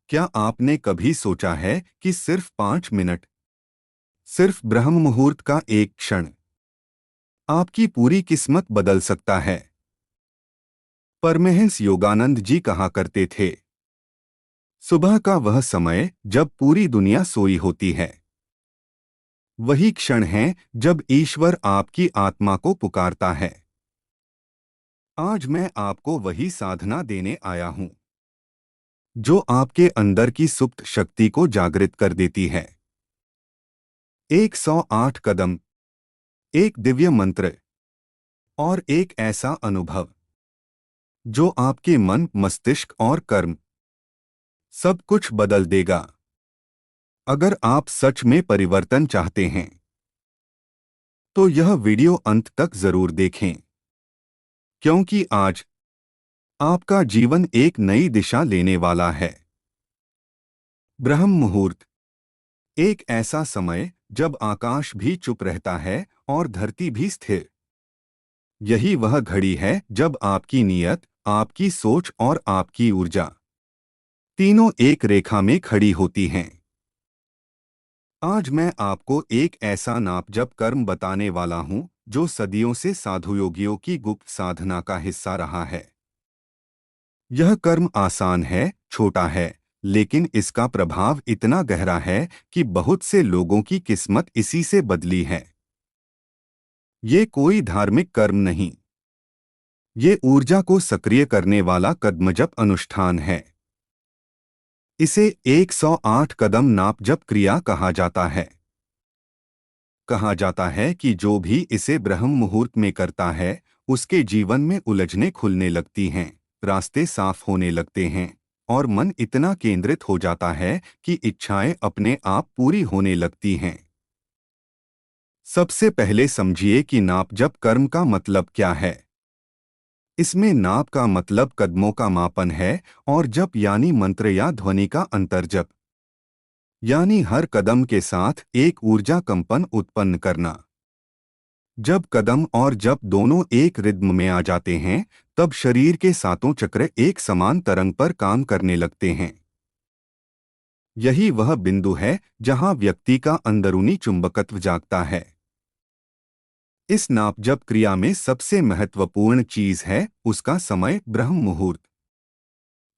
क्या आपने कभी सोचा है कि सिर्फ 5 मिनट, सिर्फ ब्रह्म मुहूर्त का एक क्षण आपकी पूरी किस्मत बदल सकता है? परमहंस योगानंद जी कहा करते थे, सुबह का वह समय जब पूरी दुनिया सोई होती है, वही क्षण है जब ईश्वर आपकी आत्मा को पुकारता है। आज मैं आपको वही साधना देने आया हूं, जो आपके अंदर की सुप्त शक्ति को जागृत कर देती है। 108 कदम, एक दिव्य मंत्र और एक ऐसा अनुभव जो आपके मन, मस्तिष्क और कर्म सब कुछ बदल देगा। अगर आप सच में परिवर्तन चाहते हैं तो यह वीडियो अंत तक जरूर देखें, क्योंकि आज आपका जीवन एक नई दिशा लेने वाला है। ब्रह्म मुहूर्त, एक ऐसा समय जब आकाश भी चुप रहता है और धरती भी स्थिर। यही वह घड़ी है जब आपकी नीयत, आपकी सोच और आपकी ऊर्जा तीनों एक रेखा में खड़ी होती हैं। आज मैं आपको एक ऐसा नाप जप कर्म बताने वाला हूं जो सदियों से साधु योगियों की गुप्त साधना का हिस्सा रहा है। यह कर्म आसान है, छोटा है, लेकिन इसका प्रभाव इतना गहरा है कि बहुत से लोगों की किस्मत इसी से बदली है। ये कोई धार्मिक कर्म नहीं, ये ऊर्जा को सक्रिय करने वाला कदमजप अनुष्ठान है। इसे 108 कदम नाप जप क्रिया कहा जाता है। कहा जाता है कि जो भी इसे ब्रह्म मुहूर्त में करता है, उसके जीवन में उलझनें खुलने लगती हैं, रास्ते साफ होने लगते हैं और मन इतना केंद्रित हो जाता है कि इच्छाएं अपने आप पूरी होने लगती हैं। सबसे पहले समझिए कि नाप जप कर्म का मतलब क्या है। इसमें नाप का मतलब कदमों का मापन है और जप यानी मंत्र या ध्वनि का अंतर्जप, यानी हर कदम के साथ एक ऊर्जा कंपन उत्पन्न करना। जब कदम और जप दोनों एक रिद्म में आ जाते हैं, तब शरीर के सातों चक्र एक समान तरंग पर काम करने लगते हैं। यही वह बिंदु है जहां व्यक्ति का अंदरूनी चुंबकत्व जागता है। इस नाप जप क्रिया में सबसे महत्वपूर्ण चीज है उसका समय, ब्रह्म मुहूर्त,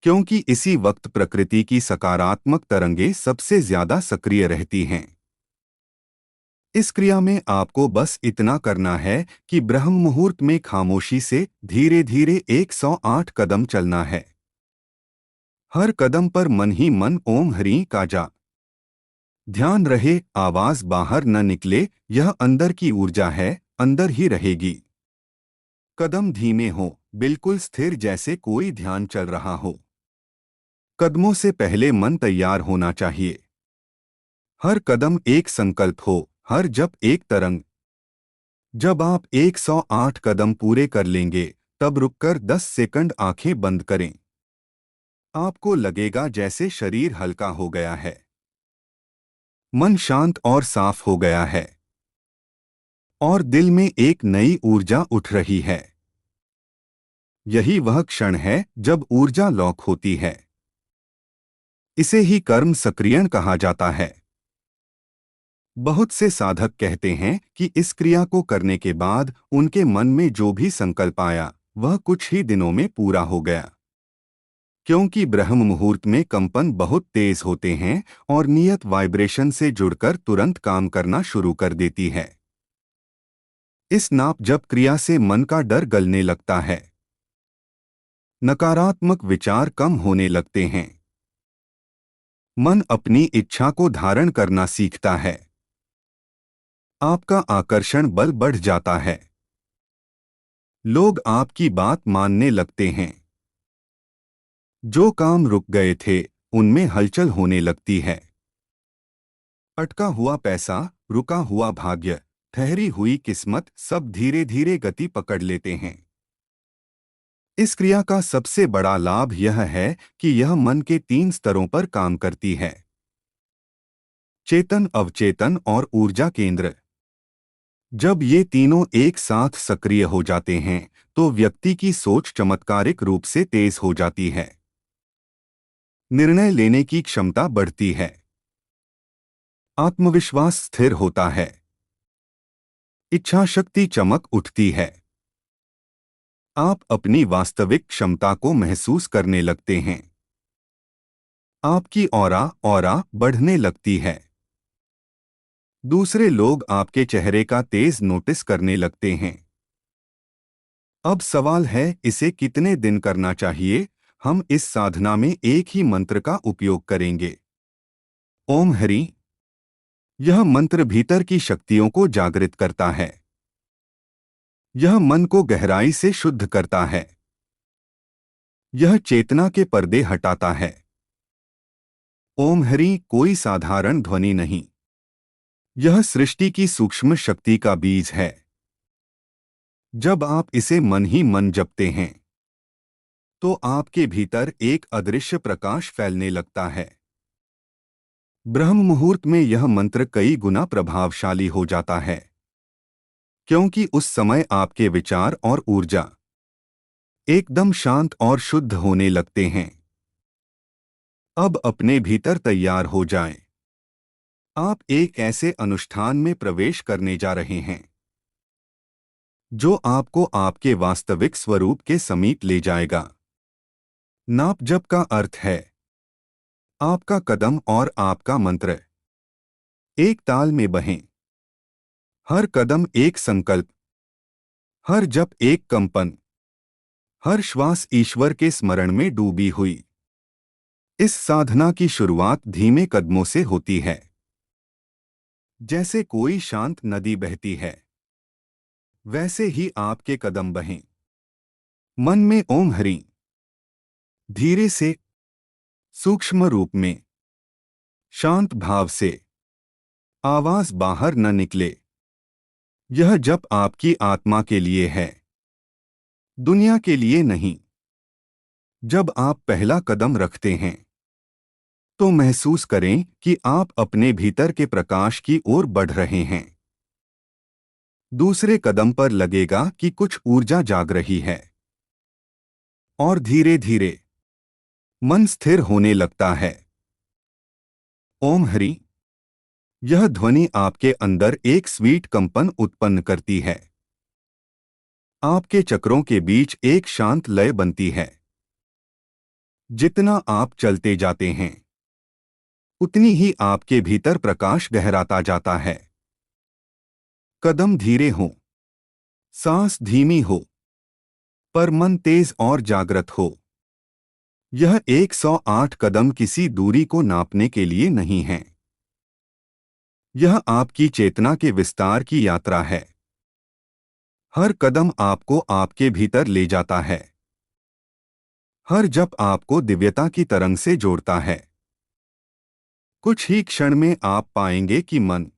क्योंकि इसी वक्त प्रकृति की सकारात्मक तरंगें सबसे ज्यादा सक्रिय रहती हैं। इस क्रिया में आपको बस इतना करना है कि ब्रह्म मुहूर्त में खामोशी से धीरे धीरे 108 कदम चलना है। हर कदम पर मन ही मन ओम हरि का जाप। ध्यान रहे, आवाज बाहर न निकले, यह अंदर की ऊर्जा है, अंदर ही रहेगी। कदम धीमे हो, बिल्कुल स्थिर, जैसे कोई ध्यान चल रहा हो। कदमों से पहले मन तैयार होना चाहिए। हर कदम एक संकल्प हो, हर जप एक तरंग। जब आप 108 कदम पूरे कर लेंगे, तब रुककर 10 सेकंड आंखें बंद करें। आपको लगेगा जैसे शरीर हल्का हो गया है, मन शांत और साफ हो गया है और दिल में एक नई ऊर्जा उठ रही है। यही वह क्षण है जब ऊर्जा लॉक होती है। इसे ही कर्म सक्रियण कहा जाता है। बहुत से साधक कहते हैं कि इस क्रिया को करने के बाद उनके मन में जो भी संकल्प आया, वह कुछ ही दिनों में पूरा हो गया। क्योंकि ब्रह्म मुहूर्त में कंपन बहुत तेज होते हैं और नियत वाइब्रेशन से जुड़कर तुरंत काम करना शुरू कर देती है। इस नाप जप क्रिया से मन का डर गलने लगता है, नकारात्मक विचार कम होने लगते हैं, मन अपनी इच्छा को धारण करना सीखता है, आपका आकर्षण बल बढ़ जाता है, लोग आपकी बात मानने लगते हैं, जो काम रुक गए थे उनमें हलचल होने लगती है। अटका हुआ पैसा, रुका हुआ भाग्य, ठहरी हुई किस्मत सब धीरे धीरे गति पकड़ लेते हैं। इस क्रिया का सबसे बड़ा लाभ यह है कि यह मन के 3 स्तरों पर काम करती है, चेतन, अवचेतन और ऊर्जा केंद्र। जब ये तीनों एक साथ सक्रिय हो जाते हैं, तो व्यक्ति की सोच चमत्कारिक रूप से तेज हो जाती है। निर्णय लेने की क्षमता बढ़ती है। आत्मविश्वास स्थिर होता है। इच्छा शक्ति चमक उठती है। आप अपनी वास्तविक क्षमता को महसूस करने लगते हैं। आपकी ऑरा बढ़ने लगती है। दूसरे लोग आपके चेहरे का तेज नोटिस करने लगते हैं। अब सवाल है, इसे कितने दिन करना चाहिए? हम इस साधना में एक ही मंत्र का उपयोग करेंगे। ओम हरि। यह मंत्र भीतर की शक्तियों को जागृत करता है। यह मन को गहराई से शुद्ध करता है। यह चेतना के पर्दे हटाता है। ओम हरि कोई साधारण ध्वनि नहीं। यह सृष्टि की सूक्ष्म शक्ति का बीज है। जब आप इसे मन ही मन जपते हैं तो आपके भीतर एक अदृश्य प्रकाश फैलने लगता है। ब्रह्म मुहूर्त में यह मंत्र कई गुना प्रभावशाली हो जाता है, क्योंकि उस समय आपके विचार और ऊर्जा एकदम शांत और शुद्ध होने लगते हैं। अब अपने भीतर तैयार हो जाएं। आप एक ऐसे अनुष्ठान में प्रवेश करने जा रहे हैं जो आपको आपके वास्तविक स्वरूप के समीप ले जाएगा। नाप जप का अर्थ है आपका कदम और आपका मंत्र एक ताल में बहें। हर कदम एक संकल्प, हर जप एक कंपन, हर श्वास ईश्वर के स्मरण में डूबी हुई। इस साधना की शुरुआत धीमे कदमों से होती है, जैसे कोई शांत नदी बहती है। वैसे ही आपके कदम बहें। मन में ओम हरि धीरे से, सूक्ष्म रूप में, शांत भाव से। आवाज बाहर न निकले। यह जप आपकी आत्मा के लिए है, दुनिया के लिए नहीं। जब आप पहला कदम रखते हैं तो महसूस करें कि आप अपने भीतर के प्रकाश की ओर बढ़ रहे हैं। दूसरे कदम पर लगेगा कि कुछ ऊर्जा जाग रही है, और धीरे धीरे मन स्थिर होने लगता है। ओम हरि यह ध्वनि आपके अंदर एक स्वीट कंपन उत्पन्न करती है। आपके चक्रों के बीच एक शांत लय बनती है। जितना आप चलते जाते हैं उतनी ही आपके भीतर प्रकाश गहराता जाता है। कदम धीरे हों, सांस धीमी हो, पर मन तेज और जागृत हो। यह 108 कदम किसी दूरी को नापने के लिए नहीं है। यह आपकी चेतना के विस्तार की यात्रा है। हर कदम आपको आपके भीतर ले जाता है। हर जप आपको दिव्यता की तरंग से जोड़ता है। कुछ ही क्षण में आप पाएंगे कि मन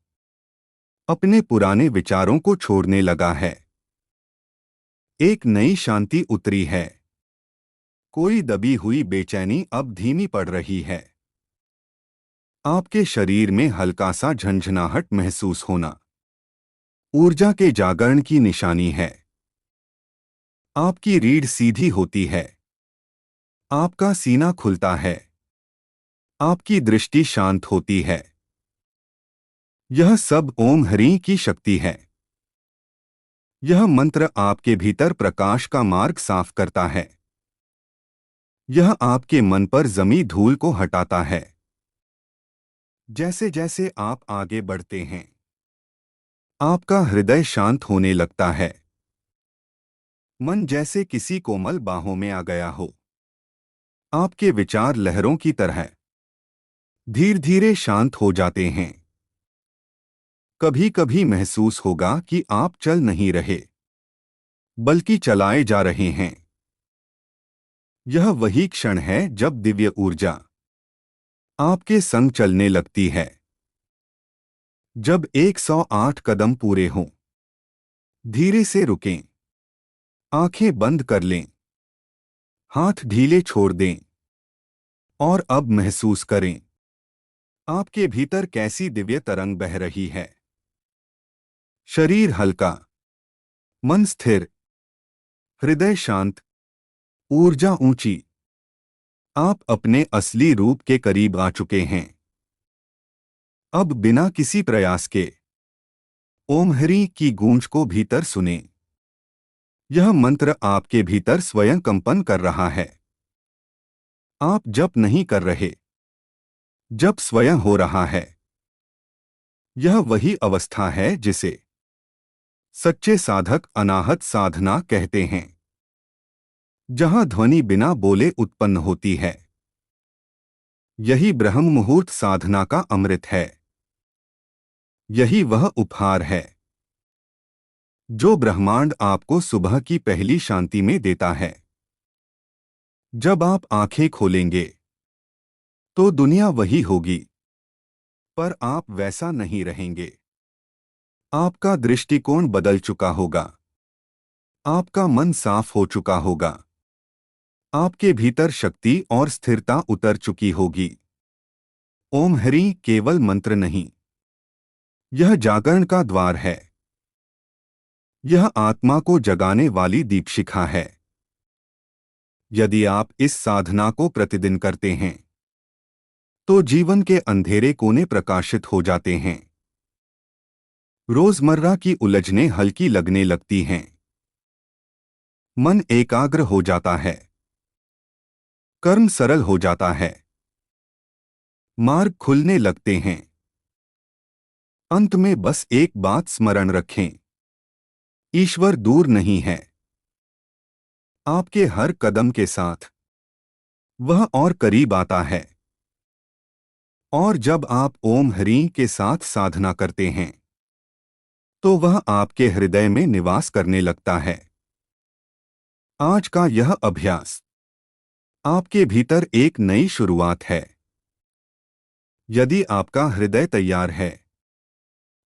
अपने पुराने विचारों को छोड़ने लगा है। एक नई शांति उतरी है। कोई दबी हुई बेचैनी अब धीमी पड़ रही है। आपके शरीर में हल्का सा झंझनाहट महसूस होना ऊर्जा के जागरण की निशानी है। आपकी रीढ़ सीधी होती है। आपका सीना खुलता है। आपकी दृष्टि शांत होती है। यह सब ओम हरि की शक्ति है। यह मंत्र आपके भीतर प्रकाश का मार्ग साफ करता है। यह आपके मन पर जमी धूल को हटाता है। जैसे जैसे आप आगे बढ़ते हैं आपका हृदय शांत होने लगता है। मन जैसे किसी कोमल बाहों में आ गया हो। आपके विचार लहरों की तरह धीरे धीरे शांत हो जाते हैं। कभी कभी महसूस होगा कि आप चल नहीं रहे, बल्कि चलाए जा रहे हैं। यह वही क्षण है जब दिव्य ऊर्जा आपके संग चलने लगती है। जब 108 कदम पूरे हों धीरे से रुकें, आंखें बंद कर लें, हाथ ढीले छोड़ दें, और अब महसूस करें आपके भीतर कैसी दिव्य तरंग बह रही है। शरीर हल्का, मन स्थिर, हृदय शांत, ऊर्जा ऊंची। आप अपने असली रूप के करीब आ चुके हैं। अब बिना किसी प्रयास के ओम हरि की गूंज को भीतर सुने। यह मंत्र आपके भीतर स्वयं कंपन कर रहा है। आप जप नहीं कर रहे, जप स्वयं हो रहा है। यह वही अवस्था है जिसे सच्चे साधक अनाहत साधना कहते हैं, जहां ध्वनि बिना बोले उत्पन्न होती है। यही ब्रह्म मुहूर्त साधना का अमृत है। यही वह उपहार है जो ब्रह्मांड आपको सुबह की पहली शांति में देता है। जब आप आंखें खोलेंगे तो दुनिया वही होगी, पर आप वैसा नहीं रहेंगे। आपका दृष्टिकोण बदल चुका होगा, आपका मन साफ हो चुका होगा, आपके भीतर शक्ति और स्थिरता उतर चुकी होगी। ओम हरि केवल मंत्र नहीं, यह जागरण का द्वार है। यह आत्मा को जगाने वाली दीपशिखा है। यदि आप इस साधना को प्रतिदिन करते हैं तो जीवन के अंधेरे कोने प्रकाशित हो जाते हैं। रोजमर्रा की उलझनें हल्की लगने लगती हैं। मन एकाग्र हो जाता है। कर्म सरल हो जाता है। मार्ग खुलने लगते हैं। अंत में बस एक बात स्मरण रखें, ईश्वर दूर नहीं है। आपके हर कदम के साथ वह और करीब आता है। और जब आप ओम हरि के साथ साधना करते हैं तो वह आपके हृदय में निवास करने लगता है। आज का यह अभ्यास आपके भीतर एक नई शुरुआत है। यदि आपका हृदय तैयार है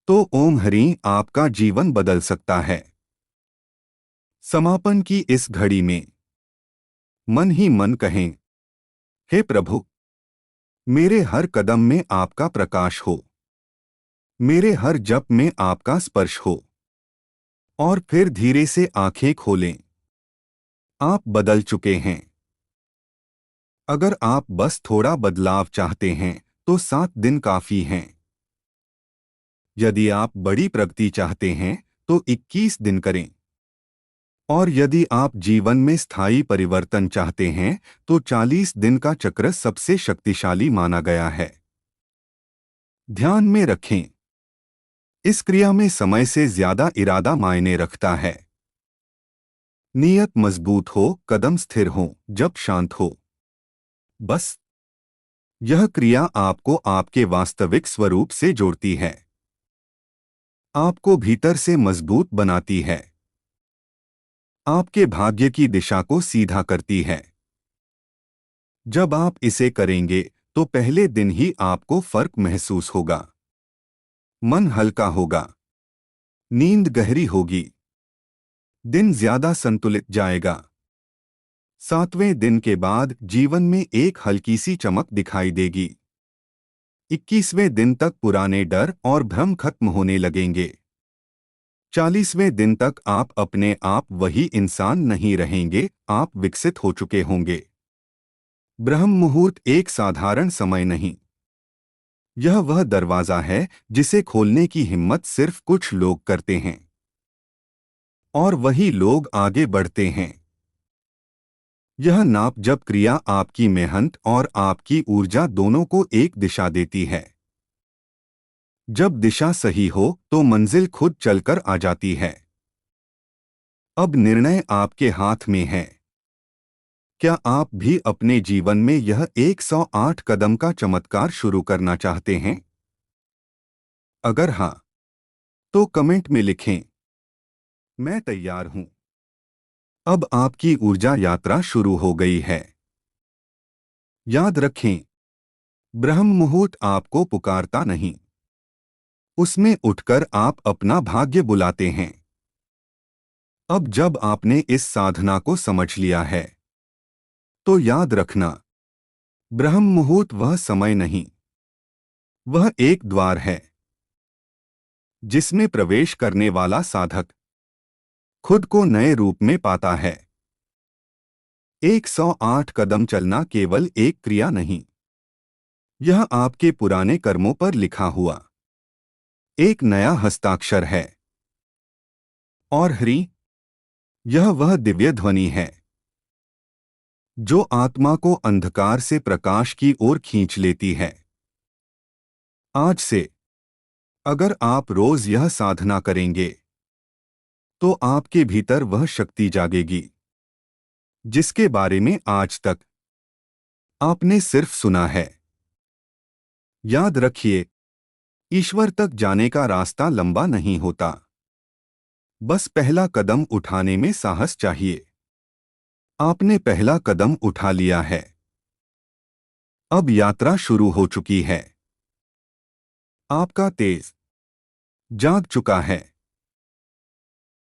तो ओम हरि आपका जीवन बदल सकता है। समापन की इस घड़ी में मन ही मन कहें, हे प्रभु, मेरे हर कदम में आपका प्रकाश हो, मेरे हर जप में आपका स्पर्श हो। और फिर धीरे से आंखें खोलें। आप बदल चुके हैं। अगर आप बस थोड़ा बदलाव चाहते हैं तो 7 दिन काफी हैं। यदि आप बड़ी प्रगति चाहते हैं तो 21 दिन करें। और यदि आप जीवन में स्थायी परिवर्तन चाहते हैं तो 40 दिन का चक्र सबसे शक्तिशाली माना गया है। ध्यान में रखें, इस क्रिया में समय से ज्यादा इरादा मायने रखता है। नियत मजबूत हो, कदम स्थिर हो, जब शांत हो। बस यह क्रिया आपको आपके वास्तविक स्वरूप से जोड़ती है, आपको भीतर से मजबूत बनाती है, आपके भाग्य की दिशा को सीधा करती है। जब आप इसे करेंगे तो पहले दिन ही आपको फर्क महसूस होगा। मन हल्का होगा, नींद गहरी होगी, दिन ज्यादा संतुलित जाएगा। 7वें दिन के बाद जीवन में एक हल्की सी चमक दिखाई देगी। 21वें दिन तक पुराने डर और भ्रम खत्म होने लगेंगे। 40वें दिन तक आप अपने आप वही इंसान नहीं रहेंगे, आप विकसित हो चुके होंगे। ब्रह्म मुहूर्त एक साधारण समय नहीं, यह वह दरवाजा है जिसे खोलने की हिम्मत सिर्फ कुछ लोग करते हैं। और वही लोग आगे बढ़ते हैं। यह नाप जप क्रिया आपकी मेहनत और आपकी ऊर्जा दोनों को एक दिशा देती है। जब दिशा सही हो तो मंजिल खुद चलकर आ जाती है। अब निर्णय आपके हाथ में है। क्या आप भी अपने जीवन में यह 108 कदम का चमत्कार शुरू करना चाहते हैं? अगर हाँ, तो कमेंट में लिखें, मैं तैयार हूं। अब आपकी ऊर्जा यात्रा शुरू हो गई है। याद रखें, ब्रह्म मुहूर्त आपको पुकारता नहीं, उसमें उठकर आप अपना भाग्य बुलाते हैं। अब जब आपने इस साधना को समझ लिया है तो याद रखना, ब्रह्म मुहूर्त वह समय नहीं, वह एक द्वार है जिसमें प्रवेश करने वाला साधक खुद को नए रूप में पाता है। 108 कदम चलना केवल एक क्रिया नहीं, यह आपके पुराने कर्मों पर लिखा हुआ एक नया हस्ताक्षर है। और हरि, यह वह दिव्य ध्वनि है जो आत्मा को अंधकार से प्रकाश की ओर खींच लेती है। आज से अगर आप रोज यह साधना करेंगे तो आपके भीतर वह शक्ति जागेगी जिसके बारे में आज तक आपने सिर्फ सुना है। याद रखिए, ईश्वर तक जाने का रास्ता लंबा नहीं होता, बस पहला कदम उठाने में साहस चाहिए। आपने पहला कदम उठा लिया है, अब यात्रा शुरू हो चुकी है। आपका तेज जाग चुका है।